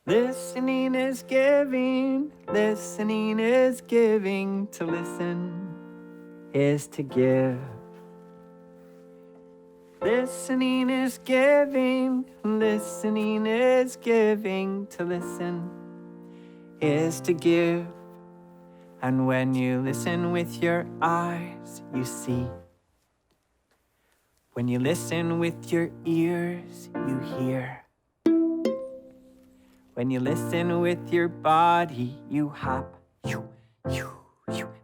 Listening is giving, listening is giving. To listen is to give. Listening is giving, listening is giving. To listen is to give. And when you listen with your eyes, you see. When you listen with your ears, you hear. When you listen with your body, you hop.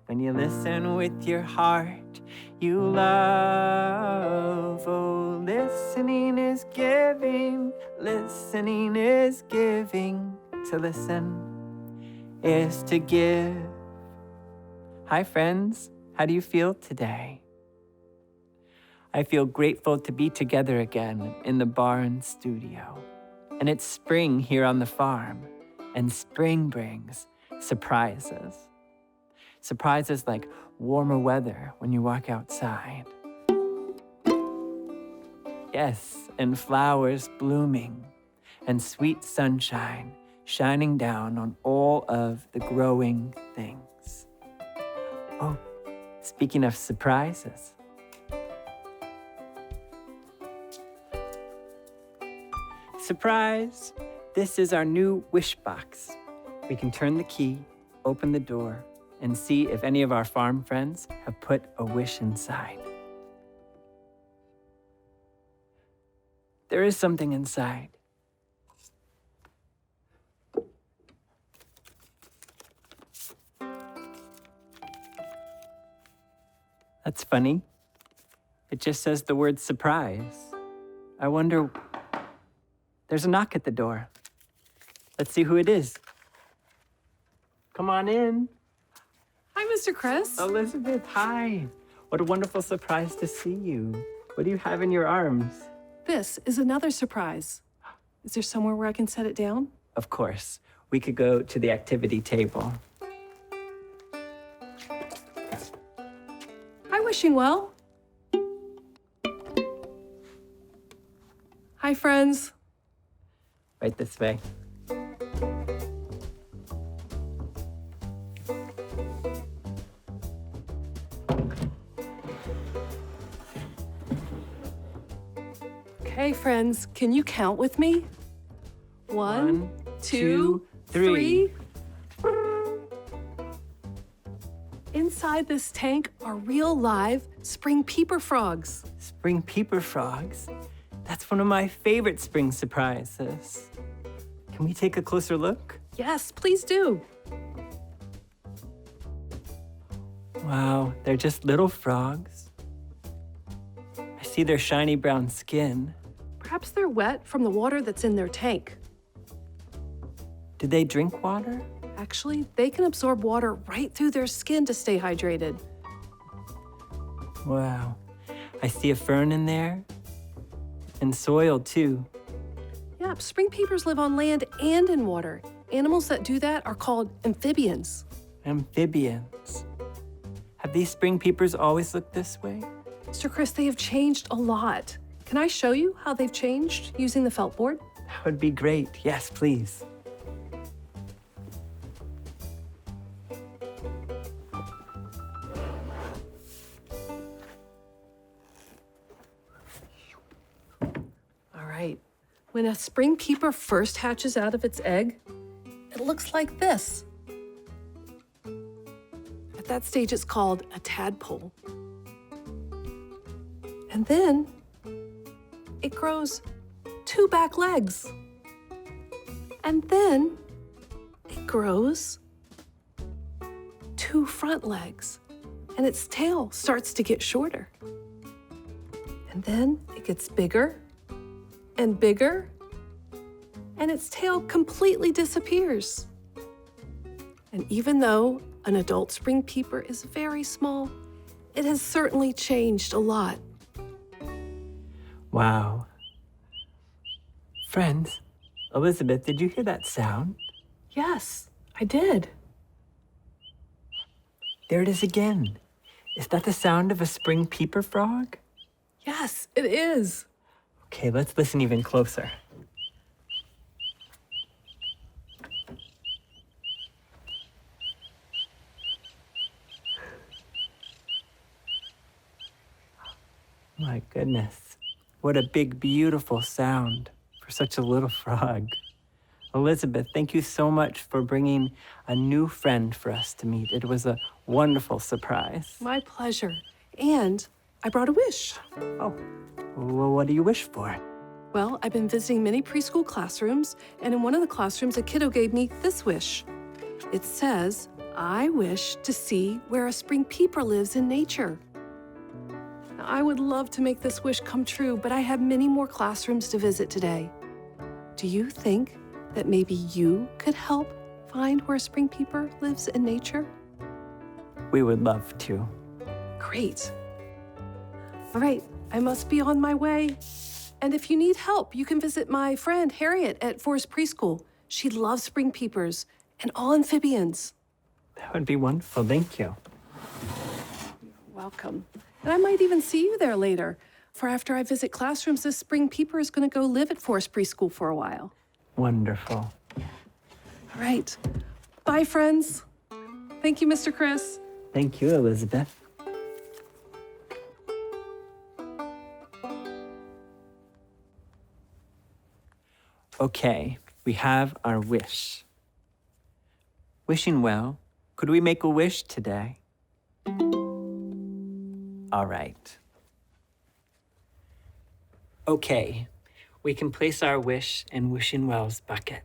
When you listen with your heart, you love. Oh, listening is giving, listening is giving. To listen is to give. Hi, friends. How do you feel today? I feel grateful to be together again in the barn studio. And it's spring here on the farm, and spring brings surprises. Surprises like warmer weather when you walk outside. Yes, and flowers blooming, and sweet sunshine shining down on all of the growing things. Oh, speaking of surprises. Surprise! This is our new wish box. We can turn the key, open the door, and see if any of our farm friends have put a wish inside. There is something inside. That's funny. It just says the word surprise. I wonder... There's a knock at the door. Let's see who it is. Come on in. Hi, Mr. Chris. Elizabeth, hi. What a wonderful surprise to see you. What do you have in your arms? This is another surprise. Is there somewhere where I can set it down? Of course. We could go to the activity table. Hi, wishing well. Hi, friends. Right this way. Okay, friends, can you count with me? One, two, three. Inside this tank are real live spring peeper frogs. Spring peeper frogs? That's one of my favorite spring surprises. Can we take a closer look? Yes, please do. Wow, they're just little frogs. I see their shiny brown skin. Perhaps they're wet from the water that's in their tank. Do they drink water? Actually, they can absorb water right through their skin to stay hydrated. Wow. I see a fern in there. And soil, too. Yeah, spring peepers live on land and in water. Animals that do that are called amphibians. Amphibians. Have these spring peepers always looked this way? Mr. Chris, they have changed a lot. Can I show you how they've changed using the felt board? That would be great. Yes, please. All right. When a spring peeper first hatches out of its egg, it looks like this. At that stage, it's called a tadpole. And then it grows 2 back legs. And then it grows 2 front legs. And its tail starts to get shorter. And then it gets bigger and bigger, and its tail completely disappears. And even though an adult spring peeper is very small, it has certainly changed a lot. Wow. Friends, Elizabeth, did you hear that sound? Yes, I did. There it is again. Is that the sound of a spring peeper frog? Yes, it is. Okay, let's listen even closer. goodness. What a big, beautiful sound for such a little frog. Elizabeth, thank you so much for bringing a new friend for us to meet. It was a wonderful surprise. My pleasure. And I brought a wish. Oh, well, what do you wish for? Well, I've been visiting many preschool classrooms, and in one of the classrooms, a kiddo gave me this wish. It says, I wish to see where a spring peeper lives in nature. Now, I would love to make this wish come true, but I have many more classrooms to visit today. Do you think that maybe you could help find where a spring peeper lives in nature? We would love to. Great. All right, I must be on my way. And if you need help, you can visit my friend Harriet at Forest Preschool. She loves spring peepers and all amphibians. That would be wonderful. Thank you. You're welcome. And I might even see you there later. For after I visit classrooms, this spring peeper is going to go live at Forest Preschool for a while. Wonderful. All right. Bye, friends. Thank you, Mr. Chris. Thank you, Elizabeth. Okay, we have our wish. Wishing well, could we make a wish today? All right. Okay, we can place our wish in Wishing Well's bucket.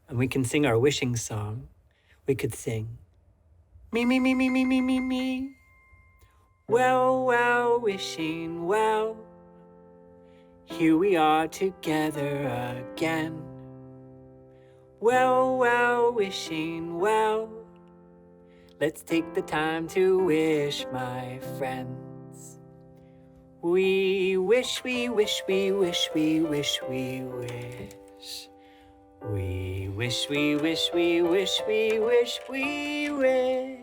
And we can sing our wishing song. We could sing, me, me, me, me, me, me, me, me. Well, well, wishing well. Here we are together again. Well, well, wishing well. Let's take the time to wish, my friends. We wish, we wish, we wish, we wish, we wish. We wish, we wish, we wish, we wish, we wish.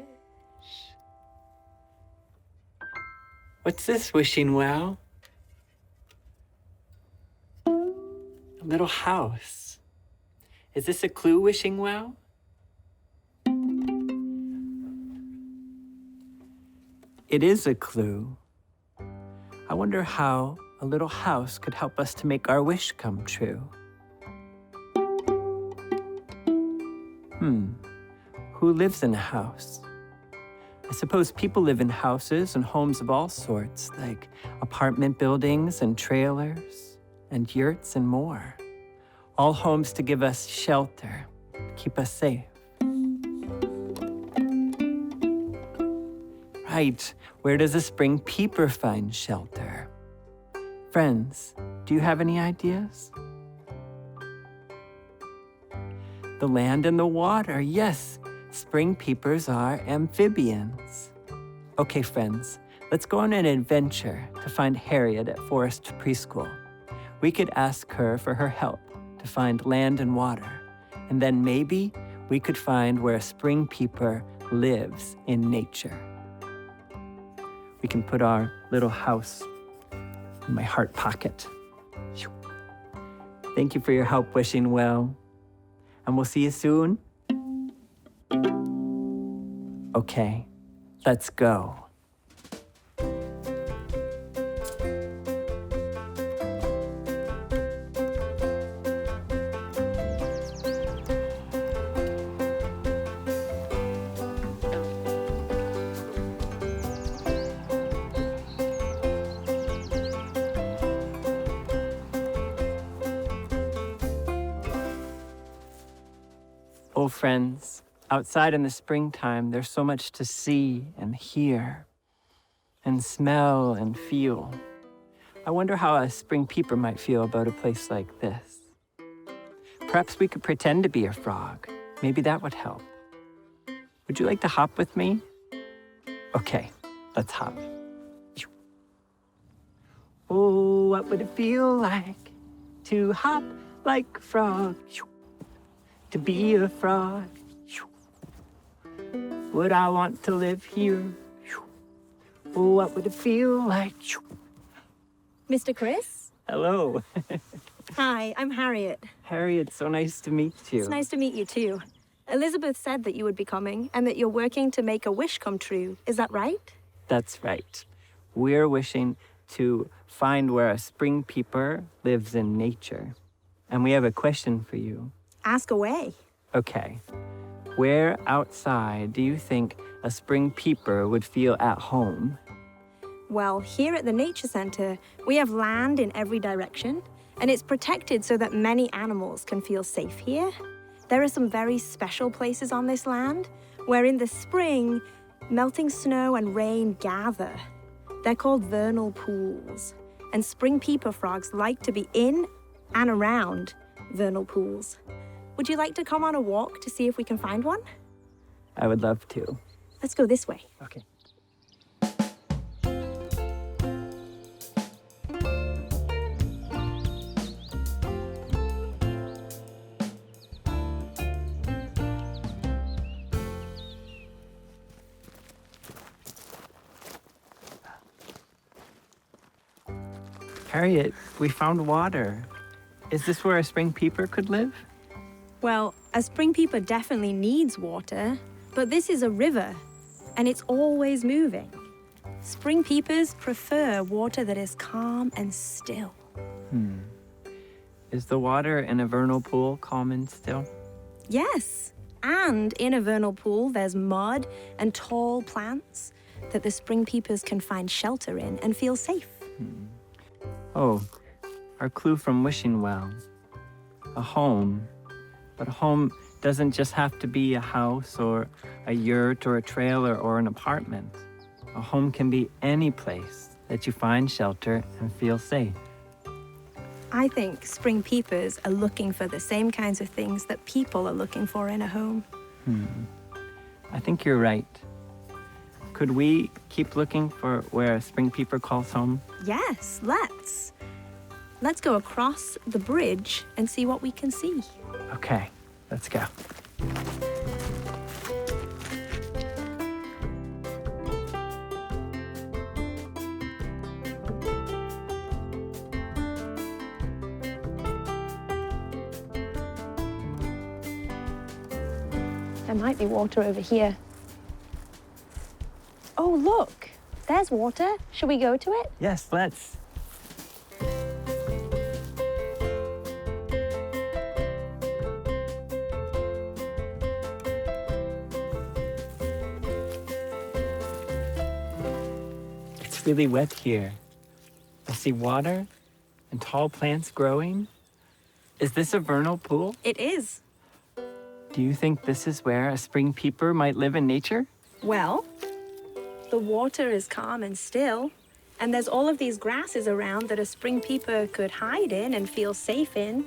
What's this wishing well? A little house. Is this a clue, wishing well? It is a clue. I wonder how a little house could help us to make our wish come true. Who lives in a house? I suppose people live in houses and homes of all sorts, like apartment buildings and trailers and yurts and more. All homes to give us shelter, keep us safe. Right, where does a spring peeper find shelter? Friends, do you have any ideas? The land and the water, yes. Spring peepers are amphibians. Okay, friends, let's go on an adventure to find Harriet at Forest Preschool. We could ask her for her help to find land and water, and then maybe we could find where a spring peeper lives in nature. We can put our little house in my heart pocket. Thank you for your help, wishing well, and we'll see you soon. Okay, let's go. Oh, friends, outside in the springtime, there's so much to see and hear and smell and feel. I wonder how a spring peeper might feel about a place like this. Perhaps we could pretend to be a frog. Maybe that would help. Would you like to hop with me? Okay, let's hop. Oh, what would it feel like to hop like a frog? To be a frog. Would I want to live here? Oh, what would it feel like? Mr. Chris? Hello. Hi, I'm Harriet. Harriet, so nice to meet you. It's nice to meet you too. Elizabeth said that you would be coming and that you're working to make a wish come true. Is that right? That's right. we're wishing to find where a spring peeper lives in nature. And we have a question for you. Ask away. Okay. Where outside do you think a spring peeper would feel at home? Well, here at the Nature Center, we have land in every direction, and it's protected so that many animals can feel safe here. There are some very special places on this land where in the spring, melting snow and rain gather. They're called vernal pools, and spring peeper frogs like to be in and around vernal pools. Would you like to come on a walk to see if we can find one? I would love to. Let's go this way. Okay. Harriet, we found water. Is this where a spring peeper could live? Well, a spring peeper definitely needs water, but this is a river, and it's always moving. Spring peepers prefer water that is calm and still. Is the water in a vernal pool calm and still? Yes, and in a vernal pool, there's mud and tall plants that the spring peepers can find shelter in and feel safe. Oh, our clue from Wishing Well. A home. But a home doesn't just have to be a house or a yurt or a trailer or an apartment. A home can be any place that you find shelter and feel safe. I think spring peepers are looking for the same kinds of things that people are looking for in a home. I think you're right. Could we keep looking for where a spring peeper calls home? Yes, let's. Let's go across the bridge and see what we can see. Okay, let's go. There might be water over here. Oh, look. There's water. Should we go to it? Yes, let's. It's really wet here. I see water and tall plants growing. Is this a vernal pool? It is. Do you think this is where a spring peeper might live in nature? Well, the water is calm and still, and there's all of these grasses around that a spring peeper could hide in and feel safe in.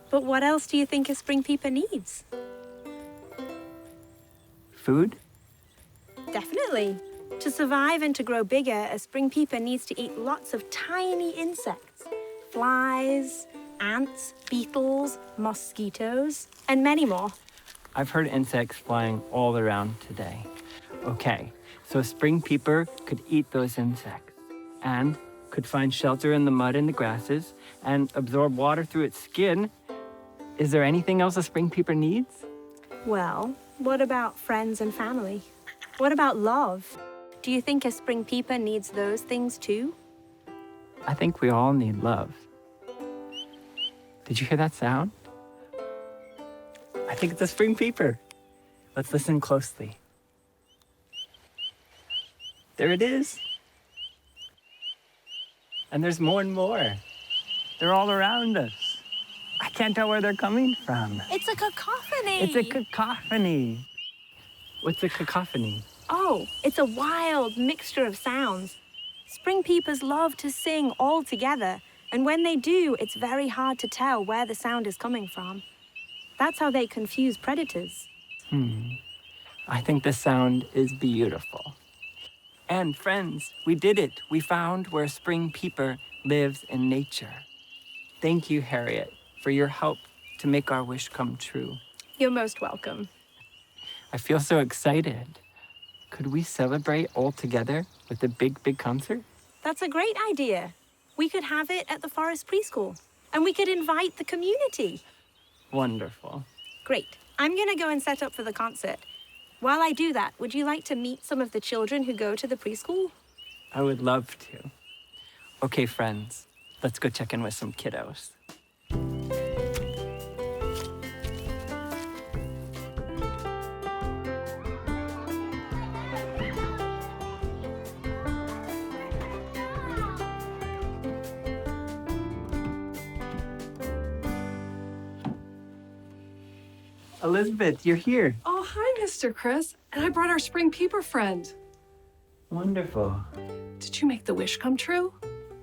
But what else do you think a spring peeper needs? Food? Definitely. To survive and to grow bigger, a spring peeper needs to eat lots of tiny insects. Flies, ants, beetles, mosquitoes, and many more. I've heard insects flying all around today. Okay, so a spring peeper could eat those insects and could find shelter in the mud and the grasses and absorb water through its skin. Is there anything else a spring peeper needs? Well, what about friends and family? What about love? Do you think a spring peeper needs those things too? I think we all need love. Did you hear that sound? I think it's a spring peeper. Let's listen closely. There it is. And there's more and more. They're all around us. I can't tell where they're coming from. It's a cacophony. It's a cacophony. What's a cacophony? Oh, it's a wild mixture of sounds. Spring peepers love to sing all together, and when they do, it's very hard to tell where the sound is coming from. That's how they confuse predators. I think the sound is beautiful. And friends, we did it. We found where a spring peeper lives in nature. Thank you, Harriet, for your help to make our wish come true. You're most welcome. I feel so excited. Could we celebrate all together with a big concert? That's a great idea. We could have it at the Forest Preschool, and we could invite the community. Wonderful. Great. I'm going to go and set up for the concert. While I do that, would you like to meet some of the children who go to the preschool? I would love to. Okay, friends, let's go check in with some kiddos. Elizabeth, you're here. Oh, hi, Mr. Chris. And I brought our spring peeper friend. Wonderful. Did you make the wish come true?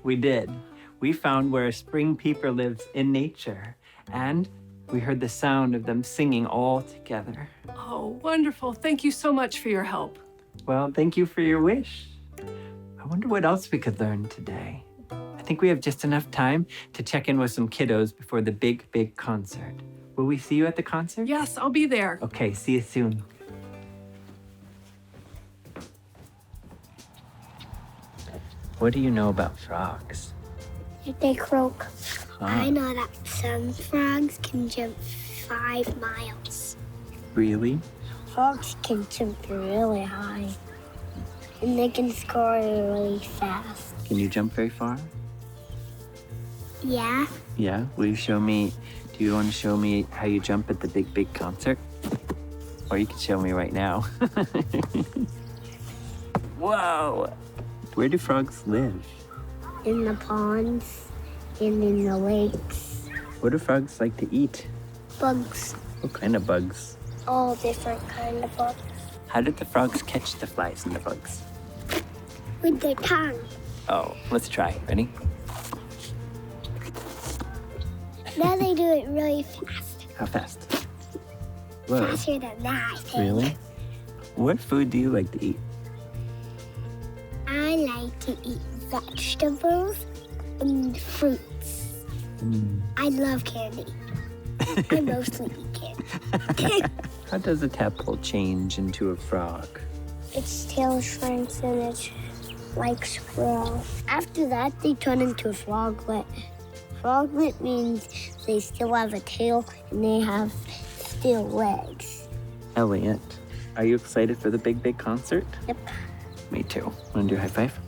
We did. We found where a spring peeper lives in nature, and we heard the sound of them singing all together. Oh, wonderful. Thank you so much for your help. Well, thank you for your wish. I wonder what else we could learn today. I think we have just enough time to check in with some kiddos before the big concert. Will we see you at the concert? Yes, I'll be there. Okay, see you soon. What do you know about frogs? They croak. Huh? I know that some frogs can jump 5 miles. Really? Frogs can jump really high. And they can score really fast. Can you jump very far? Yeah. Yeah? Will you show me? Do you want to show me how you jump at the big concert? Or you can show me right now. Whoa! Where do frogs live? In the ponds and in the lakes. What do frogs like to eat? Bugs. What kind of bugs? All different kind of bugs. How did the frogs catch the flies and the bugs? With their tongue. Oh, let's try. Ready? Now they do it really fast. How fast? Whoa. Faster than that, I think. Really? What food do you like to eat? I like to eat vegetables and fruits. I love candy. I mostly eat candy. How does a tadpole change into a frog? Its tail shrinks and it's like squirrel. After that, they turn into a froglet. Froglet means they still have a tail and they have still legs. Elliot, are you excited for the big concert? Yep. Me too. Want to do a high five?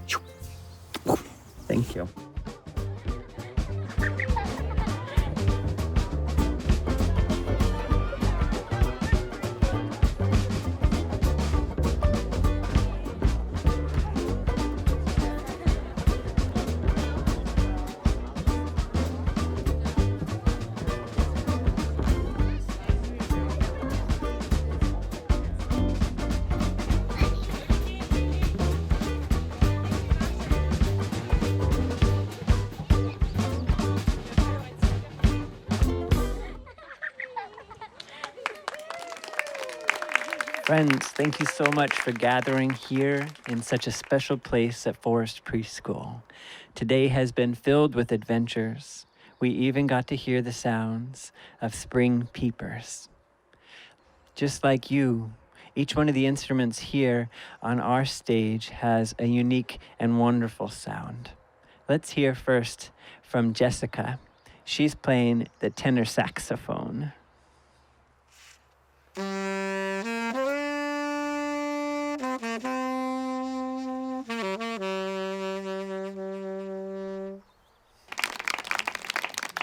Thank you. Friends, thank you so much for gathering here in such a special place at Forest Preschool. Today has been filled with adventures. We even got to hear the sounds of spring peepers. Just like you, each one of the instruments here on our stage has a unique and wonderful sound. Let's hear first from Jessica. She's playing the tenor saxophone.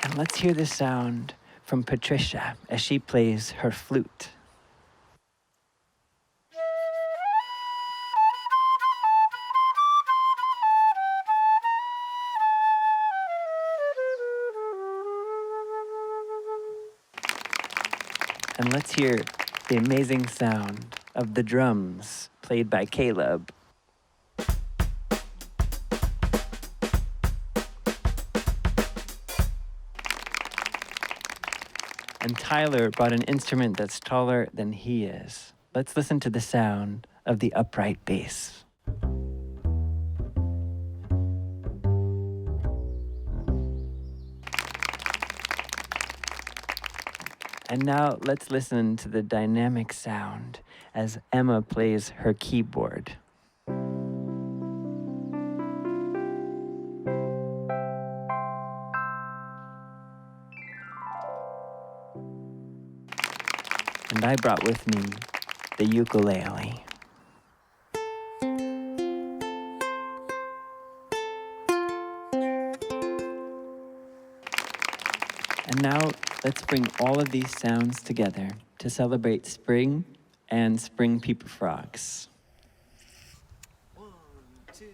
And let's hear the sound from Patricia as she plays her flute. And let's hear the amazing sound of the drums played by Caleb. And Tyler brought an instrument that's taller than he is. Let's listen to the sound of the upright bass. And now let's listen to the dynamic sound as Emma plays her keyboard. And I brought with me the ukulele. And now let's bring all of these sounds together to celebrate spring and spring peeper frogs. 1, 2.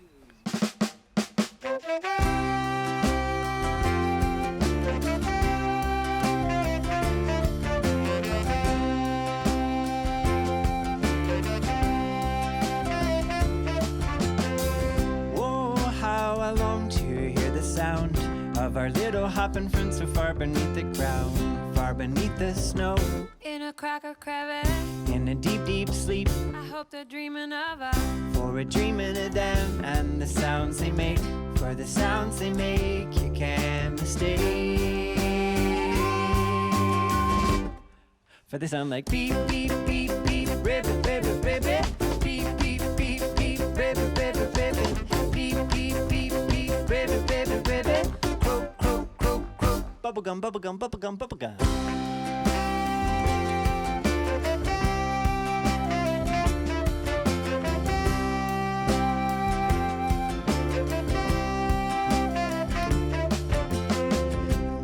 Whoa, how I long to hear the sound of our little hopping friends so far beneath the ground, far beneath the snow. In a cracker crevice, In a deep, deep sleep, I hope they're dreaming of us. for we're dreaming of them and the sounds they make. For the sounds they make, you can't mistake. For they sound like beep, beep, beep, beep, ribbit, ribbit, ribbit. Beep, beep, beep, beep, ribbit, ribbit, ribbit. Beep, beep, beep, beep, ribbit, ribbit, ribbit. Croak, croak, croak, croak. Bubblegum, bubblegum, bubblegum, bubblegum.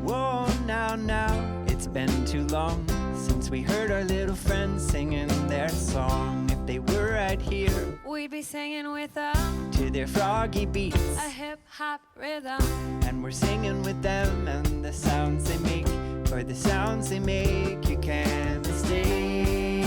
Whoa, now, it's been too long since we heard our little friends singing their song. If they were right here We'd be singing with them, to their froggy beats, a hip-hop rhythm. and we're singing with them and the sounds they make. For the sounds they make, you can't mistake.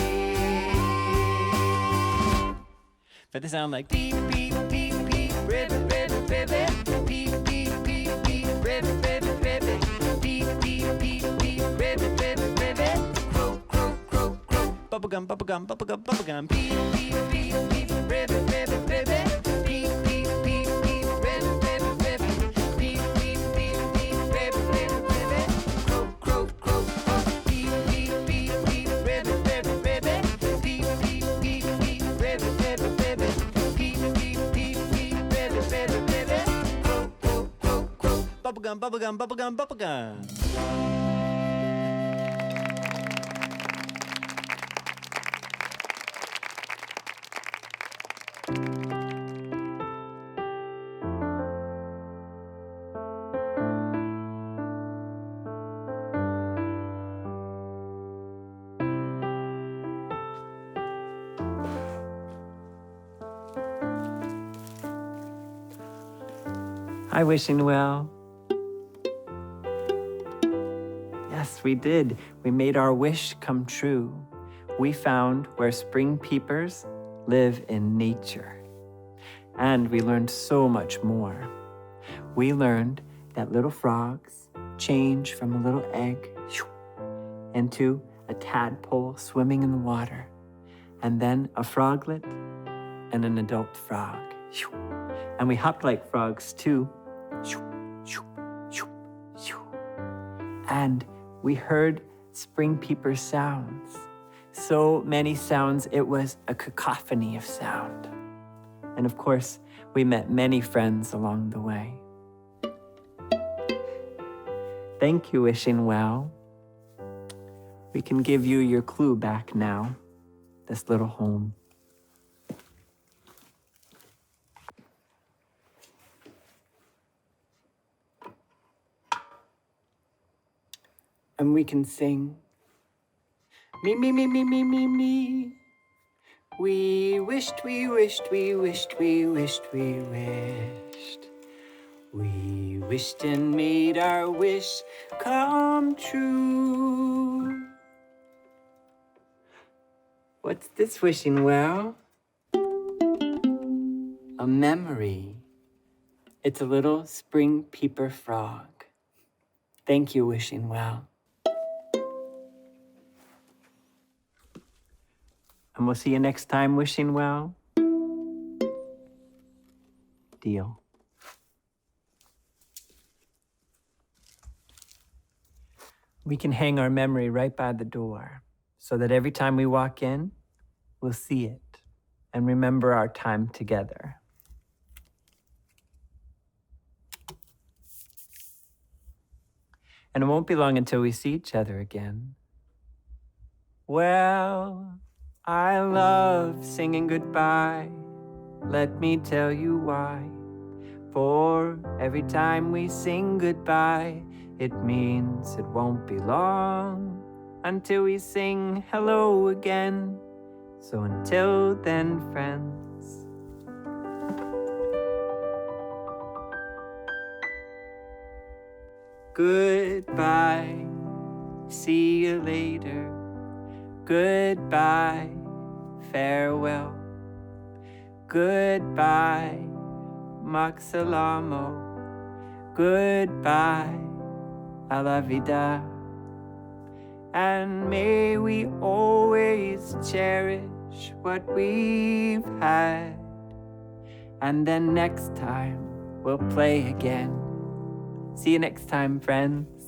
For they sound like beep, beep, beep, beep, ribbit, ribbit, ribbit. Beep, beep, beep, beep, ribbit, ribbit, ribbit. Beep, beep, beep, beep, ribbit, ribbit, ribbit. Croak, croak, croak, croak. Bubblegum, bubblegum, bubblegum, bubblegum. Beep, beep, beep, beep, ribbit, ribbit, ribbit. Beep, beep, beep, beep, ribbit, ribbit, ribbit. Beep, beep, beep, beep, ribbit, ribbit, ribbit. Croak, croak, croak, croak. Beep, beep, beep, beep, ribbit, ribbit, ribbit. Beep, beep, beep, beep, ribbit, ribbit, ribbit. Beep, beep, beep, beep, ribbit, ribbit, ribbit. Croak, croak, croak, croak. Bubblegum, bubblegum, bubblegum, bubblegum. Hi, Wishing Well. Yes, we did. We made our wish come true. We found where spring peepers live in nature. And we learned so much more. We learned that little frogs change from a little egg into a tadpole swimming in the water, and then a froglet and an adult frog. And we hopped like frogs too. And we heard spring peeper sounds. So many sounds, it was a cacophony of sound. And of course, we met many friends along the way. Thank you, Wishing Well. We can give you your clue back now, this little home. And we can sing, me, me, me, me, me, me, me. We wished, we wished, we wished, we wished, we wished. We wished and made our wish come true. What's this, Wishing Well? A memory. It's a little spring peeper frog. Thank you, Wishing Well. And we'll see you next time, Wishing Well. Deal. We can hang our memory right by the door so that every time we walk in, we'll see it and remember our time together. And it won't be long until we see each other again. Well, I love singing goodbye. Let me tell you why. For every time we sing goodbye, It means it won't be long until we sing hello again. So until then, friends. Goodbye, see you later. Goodbye, farewell. Goodbye, Maxalamo. Goodbye, a la vida. And may we always cherish what we've had. And then next time we'll play again. See you next time, friends.